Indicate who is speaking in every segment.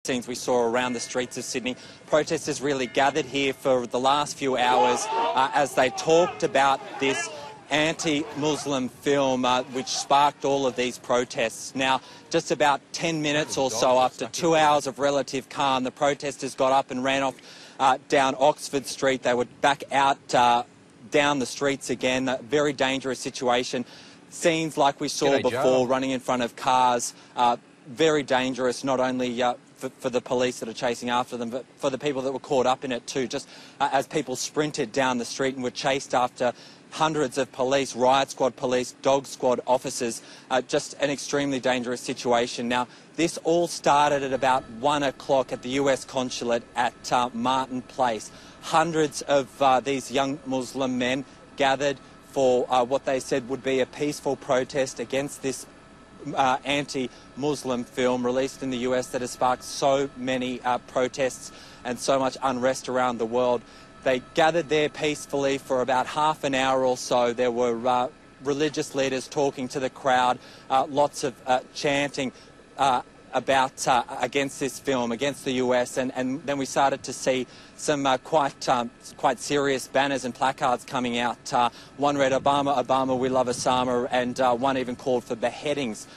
Speaker 1: Scenes we saw around the streets of Sydney. Protesters really gathered here for the last few hours as they talked about this anti-Muslim film which sparked all of these protests. Now, just about 10 minutes or so after 2 hours of relative calm, the protesters got up and ran off down Oxford Street. They were back out down the streets again. A very dangerous situation. Scenes like we saw before, running in front of cars, very dangerous, not only for the police that are chasing after them, but for the people that were caught up in it too, just as people sprinted down the street and were chased after hundreds of police, riot squad police, dog squad officers, just an extremely dangerous situation. Now, this all started at about 1 o'clock at the US consulate at Martin Place. Hundreds of these young Muslim men gathered for what they said would be a peaceful protest against this anti-Muslim film released in the US that has sparked so many protests and so much unrest around the world. They gathered there peacefully for about half an hour or so. There were religious leaders talking to the crowd, lots of chanting about against this film, against the US, and then we started to see some quite serious banners and placards coming out. One read "Obama, Obama, we love Osama," and one even called for beheadings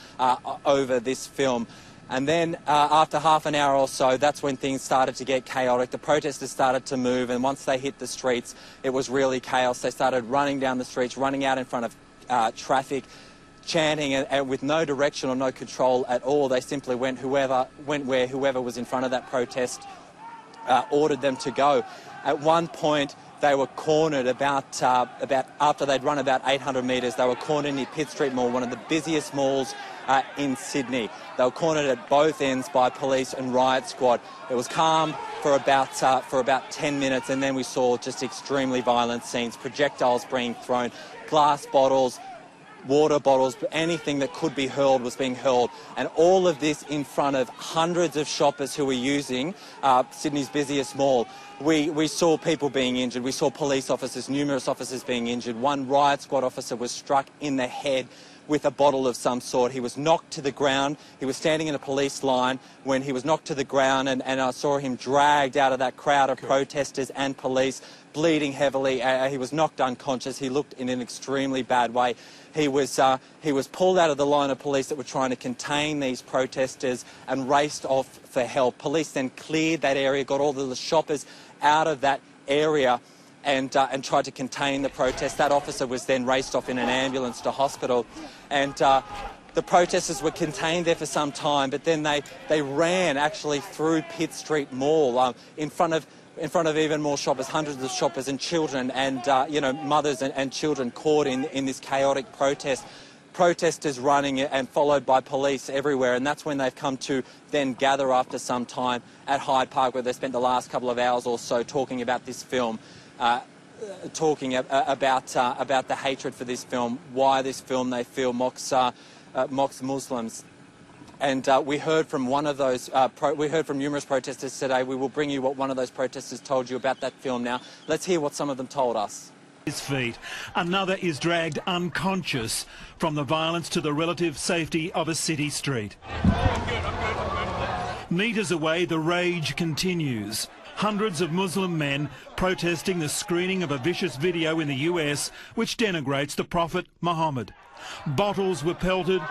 Speaker 1: over this film. And then after half an hour or so, that's when things started to get chaotic. The protesters started to move, and once they hit the streets, it was really chaos. They started running down the streets, running out in front of traffic, chanting, and with no direction or no control at all. They simply went where whoever was in front of that protest ordered them to go. At one point, they were cornered after they'd run about 800 metres. They were cornered near Pitt Street Mall, one of the busiest malls in Sydney. They were cornered at both ends by police and riot squad. It was calm for about 10 minutes, and then we saw just extremely violent scenes. Projectiles being thrown, glass bottles, water bottles, anything that could be hurled was being hurled, and all of this in front of hundreds of shoppers who were using Sydney's busiest mall. We saw people being injured. We saw police officers, numerous officers being injured. One riot squad officer was struck in the head with a bottle of some sort. He was knocked to the ground. He was standing in a police line when he was knocked to the ground, and I saw him dragged out of that crowd of protesters and police, bleeding heavily. He was knocked unconscious. He looked in an extremely bad way. He was pulled out of the line of police that were trying to contain these protesters and raced off for help. Police then cleared that area, got all the shoppers out of that area, and tried to contain the protest. That officer was then raced off in an ambulance to hospital, and the protesters were contained there for some time, but then they ran actually through Pitt Street Mall in front of even more shoppers, hundreds of shoppers and children, and mothers and children caught in this chaotic protest. Protesters running and followed by police everywhere, and that's when they've come to then gather after some time at Hyde Park, where they spent the last couple of hours or so talking about this film, talking about the hatred for this film, why this film they feel mocks Muslims. And we heard from one of those, we heard from numerous protesters today. We will bring you what one of those protesters told you about that film now. Let's hear what some of them told us.
Speaker 2: His feet. Another is dragged unconscious from the violence to the relative safety of a city street. Metres away, the rage continues. Hundreds of Muslim men protesting the screening of a vicious video in the US which denigrates the Prophet Muhammad. Bottles were pelted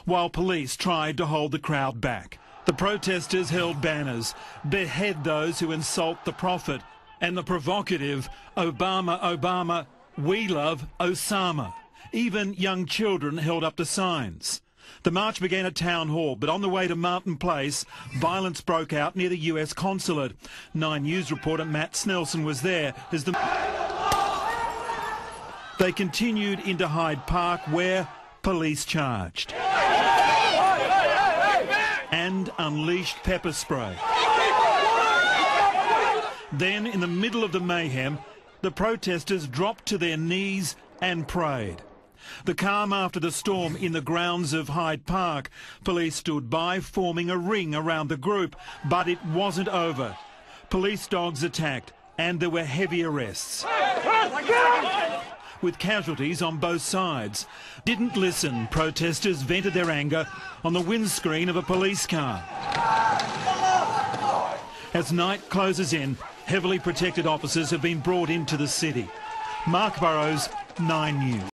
Speaker 2: while police tried to hold the crowd back. The protesters held banners, "Behead those who insult the Prophet," and the provocative "Obama, Obama, we love Osama." Even young children held up the signs. The march began at Town Hall, but on the way to Martin Place, violence broke out near the US consulate. 9 News reporter Matt Snelson was there as they continued into Hyde Park, where police charged and unleashed pepper spray. Then, in the middle of the mayhem, the protesters dropped to their knees and prayed. The calm after the storm in the grounds of Hyde Park, police stood by, forming a ring around the group, but it wasn't over. Police dogs attacked, and there were heavy arrests. with casualties on both sides. Didn't listen, protesters vented their anger on the windscreen of a police car. As night closes in, heavily protected officers have been brought into the city. Mark Burrows, 9 News.